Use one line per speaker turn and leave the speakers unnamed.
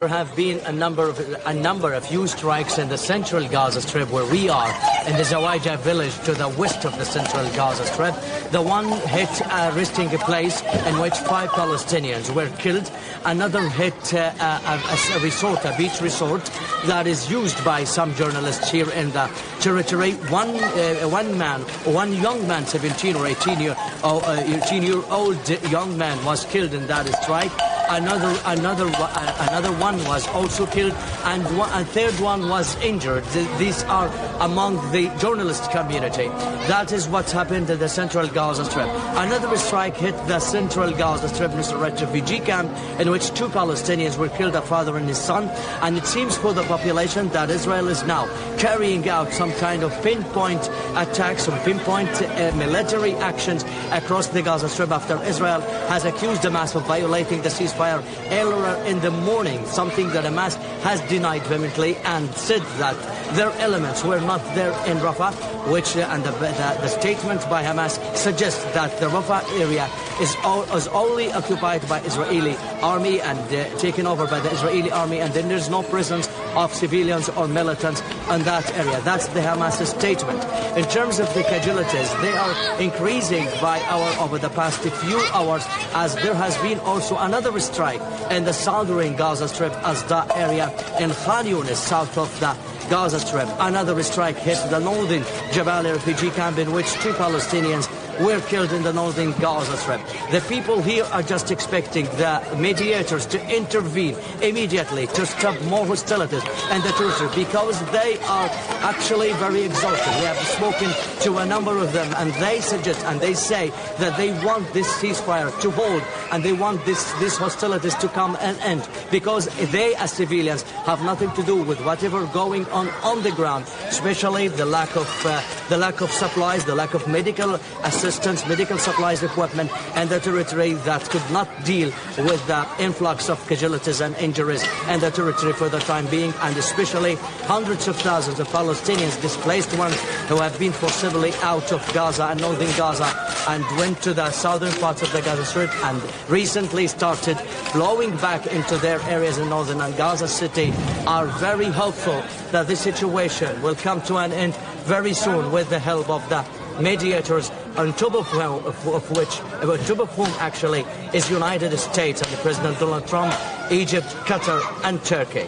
There have been a number of huge strikes in the central Gaza Strip where we are, in the Zawaja village to the west of the central Gaza Strip. The one hit a resting place in which 5 Palestinians were killed. Another hit a beach resort that is used by some journalists here in the territory. One young man, 17 or 18-year-old young man was killed in that strike. Another one was also killed, and a third one was injured. These are among the journalist community. That is what happened in the central Gaza Strip. Another strike hit the central Gaza Strip, Mr. refugee camp, in which 2 Palestinians were killed, a father and his son. And it seems for the population that Israel is now carrying out some kind of pinpoint attacks, some pinpoint military actions across the Gaza Strip after Israel has accused Hamas of violating the ceasefire earlier in the morning, something that Hamas has denied vehemently and said that their elements were not there in Rafah, which and the statement by Hamas suggests that the Rafah area is only occupied by Israeli army and taken over by the Israeli army, and then there's no presence of civilians or militants in that area. That's the Hamas statement. In terms of the casualties, they are increasing by hour over the past few hours, as there has been also another strike in the southern Gaza Strip, Asda area in Khan Yunis, south of the Gaza Strip. Another strike hit the northern Jabali refugee camp, in which 2 Palestinians were killed in the northern Gaza Strip. The people here are just expecting the mediators to intervene immediately to stop more hostilities in the territory, because they are actually very exhausted. We have spoken to a number of them, and they suggest and they say that they want this ceasefire to hold, and they want these hostilities to come an end, because they as civilians have nothing to do with whatever going on the ground, especially the lack of supplies, the lack of medical assistance, medical supplies, equipment, and the territory that could not deal with the influx of casualties and injuries in the territory for the time being, and especially hundreds of thousands of Palestinians, displaced ones who have been forcibly out of Gaza and northern Gaza and went to the southern parts of the Gaza Strip and recently started flowing back into their areas in northern and Gaza City, are very hopeful that this situation will come to an end very soon with the help of the mediators, on top of whom actually is United States and the President Donald Trump, Egypt, Qatar and Turkey.